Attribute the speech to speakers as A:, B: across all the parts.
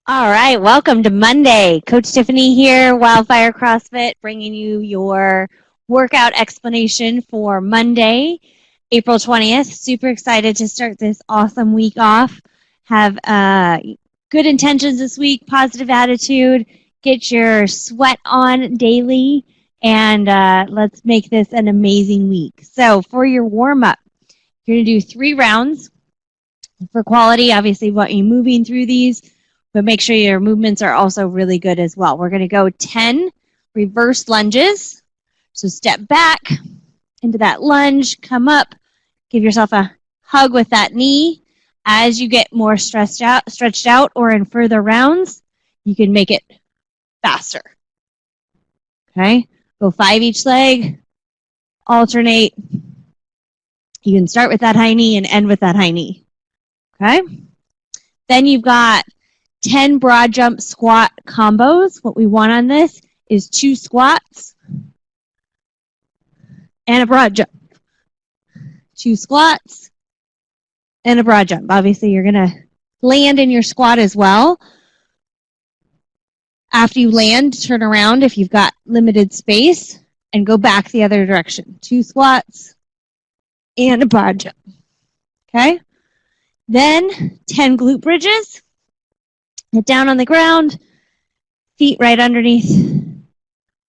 A: All right, welcome to Monday. Coach Tiffany here, Wildfire CrossFit, bringing you your workout explanation for Monday, April 20th. Super excited to start this awesome week off. Have good intentions this week, positive attitude, get your sweat on daily, and let's make this an amazing week. So for your warm-up, you're going to do 3 rounds. For quality, obviously, want you moving through these, but make sure your movements are also really good as well. We're going to go 10 reverse lunges. So step back into that lunge, come up, give yourself a hug with that knee. As you get more stretched out, or in further rounds, you can make it faster. Okay, go 5 each leg, alternate. You can start with that high knee and end with that high knee. Okay, then you've got 10 broad jump squat combos. What we want on this is 2 squats and a broad jump. 2 squats and a broad jump. Obviously, you're going to land in your squat as well. After you land, turn around if you've got limited space and go back the other direction. 2 squats and a broad jump. Okay? Then 10 glute bridges. Get down on the ground, feet right underneath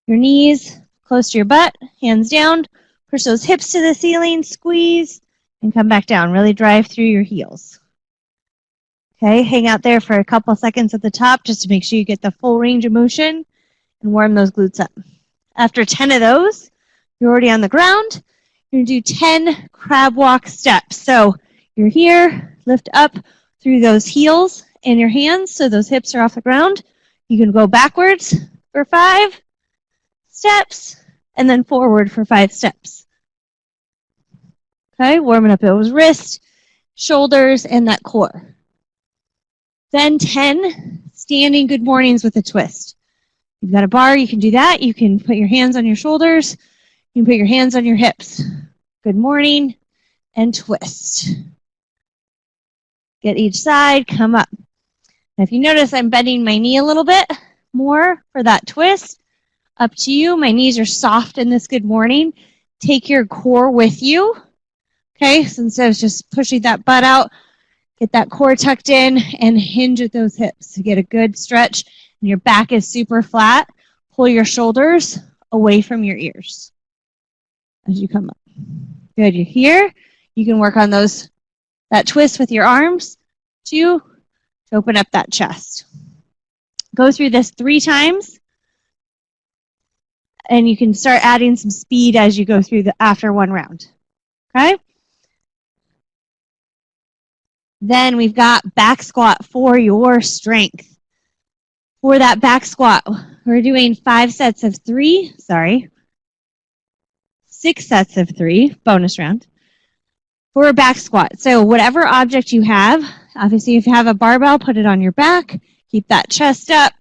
A: your knees, close to your butt, hands down. Push those hips to the ceiling, squeeze, and come back down. Really drive through your heels. Okay, hang out there for a couple seconds at the top just to make sure you get the full range of motion and warm those glutes up. After 10 of those, you're already on the ground. You're going to do 10 crab walk steps. So you're here, lift up through those heels and your hands so those hips are off the ground. You can go backwards for 5 steps and then forward for 5 steps. Okay, warming up those wrists, shoulders, and that core. Then 10 standing good mornings with a twist. You've got a bar, you can do that. You can put your hands on your shoulders. You can put your hands on your hips. Good morning and twist. Get each side, come up. Now, if you notice, I'm bending my knee a little bit more for that twist. Up to you. My knees are soft in this good morning. Take your core with you. Okay, so instead of just pushing that butt out, get that core tucked in and hinge at those hips to get a good stretch. And your back is super flat. Pull your shoulders away from your ears as you come up. Good, you're here. You can work on that twist with your arms to open up that chest. Go through this 3 times, and you can start adding some speed as you go through after 1 round. Okay? Then we've got back squat for your strength. For that back squat, we're doing 6 sets of 3, bonus round, for a back squat. So whatever object you have, obviously if you have a barbell, put it on your back, keep that chest up,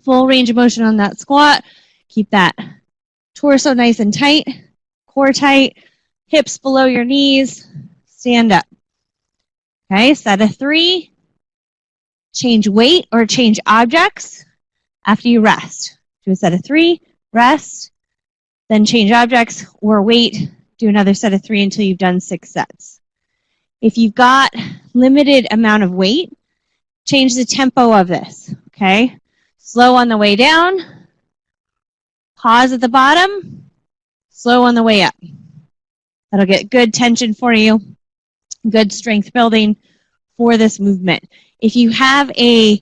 A: full range of motion on that squat, keep that torso nice and tight, core tight, hips below your knees, stand up. Okay, set of 3, change weight or change objects after you rest. Do a set of 3, rest, then change objects or weight, do another set of 3 until you've done 6 sets. If you've got limited amount of weight, change the tempo of this, okay? Slow on the way down, pause at the bottom, slow on the way up. That'll get good tension for you, good strength building for this movement. If you have a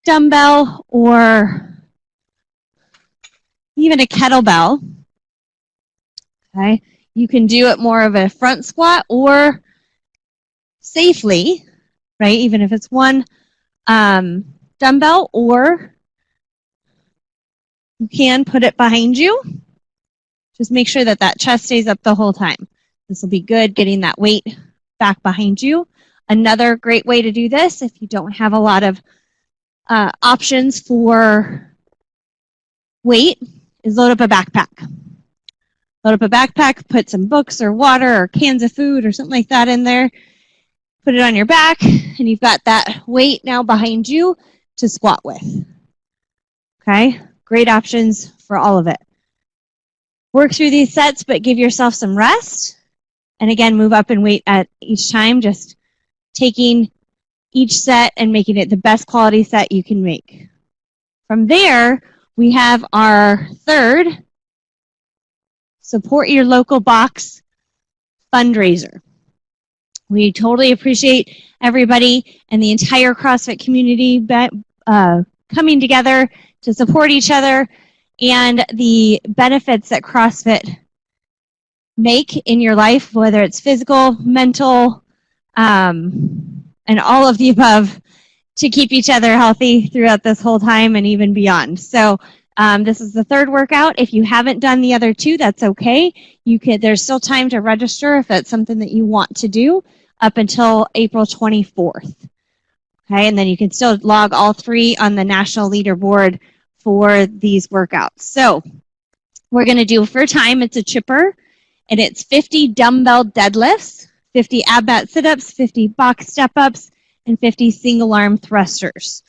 A: dumbbell or even a kettlebell, okay, you can do it more of a front squat or safely, right, even if it's 1 dumbbell, or you can put it behind you. Just make sure that that chest stays up the whole time. This will be good, getting that weight back behind you. Another great way to do this, if you don't have a lot of options for weight, is load up a backpack. Load up a backpack, put some books or water or cans of food or something like that in there. Put it on your back, and you've got that weight now behind you. to squat with. Okay, great options for all of it. Work through these sets, but give yourself some rest. And again, move up in weight at each time, just taking each set and making it the best quality set you can make. From there, we have our third Support Your Local Box fundraiser. We totally appreciate everybody and the entire CrossFit community coming together to support each other and the benefits that CrossFit make in your life, whether it's physical, mental, and all of the above, to keep each other healthy throughout this whole time and even beyond. So this is the third workout. If you haven't done the other two, that's okay. There's still time to register if that's something that you want to do up until April 24th. Okay, and then you can still log all three on the national leaderboard for these workouts. So we're going to do, for time, it's a chipper, and it's 50 dumbbell deadlifts, 50 AbMat sit-ups, 50 box step-ups, and 50 single arm thrusters.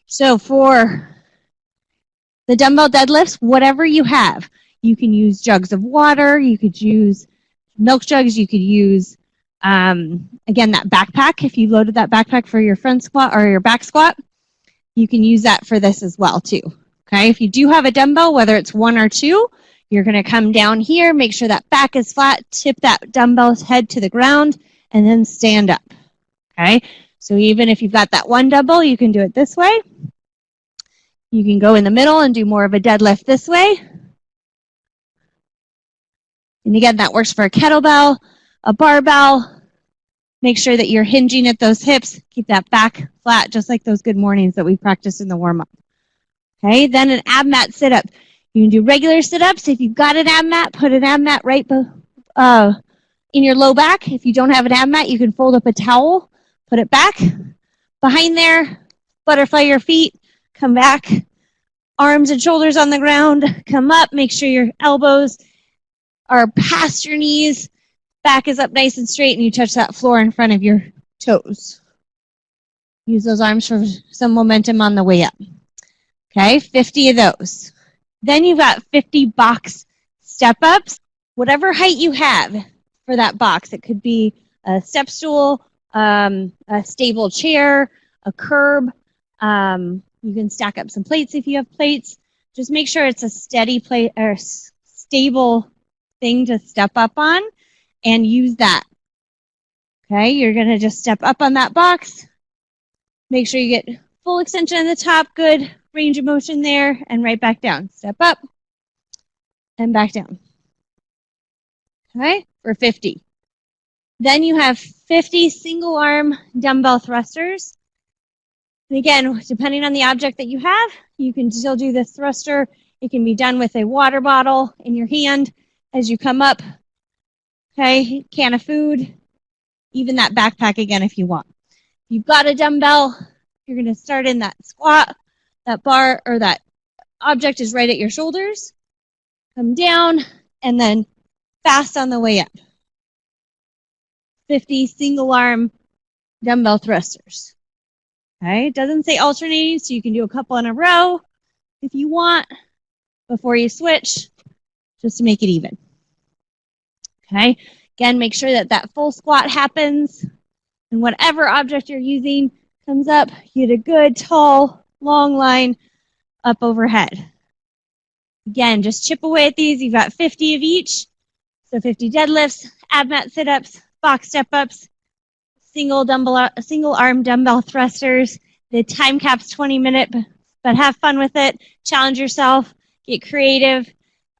A: So for the dumbbell deadlifts, whatever you have, you can use jugs of water, you could use milk jugs, you could use, again, that backpack. If you loaded that backpack for your front squat or your back squat, you can use that for this as well too. Okay, if you do have a dumbbell, whether it's one or two, you're going to come down here, make sure that back is flat, tip that dumbbell's head to the ground, and then stand up. Okay, so even if you've got that one dumbbell, you can do it this way. You can go in the middle and do more of a deadlift this way. And again, that works for a kettlebell, a barbell. Make sure that you're hinging at those hips. Keep that back flat, just like those good mornings that we practiced in the warm-up. Okay, then an AbMat sit-up. You can do regular sit-ups. If you've got an AbMat, put an AbMat right in your low back. If you don't have an AbMat, you can fold up a towel, put it back behind there, butterfly your feet, come back, arms and shoulders on the ground, come up, make sure your elbows are past your knees, back is up nice and straight, and you touch that floor in front of your toes. Use those arms for some momentum on the way up. Okay, 50 of those. Then you've got 50 box step-ups. Whatever height you have for that box, it could be a step stool, a stable chair, a curb. You can stack up some plates if you have plates. Just make sure it's a steady plate or stable thing to step up on and use that. Okay, you're going to just step up on that box. Make sure you get full extension on the top, good range of motion there, and right back down. Step up and back down. Okay, for 50. Then you have 50 single arm dumbbell thrusters. And again, depending on the object that you have, you can still do this thruster. It can be done with a water bottle in your hand as you come up. Okay, can of food, even that backpack again if you want. If you've got a dumbbell, you're going to start in that squat. That bar or that object is right at your shoulders. Come down and then fast on the way up. 50 single arm dumbbell thrusters. Okay, it doesn't say alternating, so you can do a couple in a row if you want before you switch, just to make it even. Okay, again, make sure that that full squat happens and whatever object you're using comes up, you get a good tall long line up overhead. Again, just chip away at these. You've got 50 of each. So 50 deadlifts, AbMat sit-ups, box step-ups, single arm dumbbell thrusters. The time cap's 20 minutes, but have fun with it. Challenge yourself, get creative,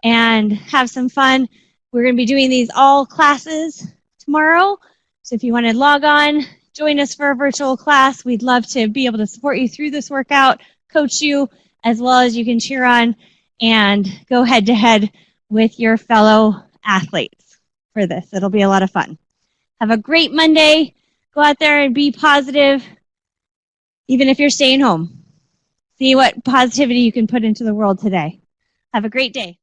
A: and have some fun. We're going to be doing these all classes tomorrow. So if you want to log on, join us for a virtual class. We'd love to be able to support you through this workout, coach you, as well as you can cheer on and go head-to-head with your fellow athletes for this. It'll be a lot of fun. Have a great Monday. Go out there and be positive, even if you're staying home. See what positivity you can put into the world today. Have a great day.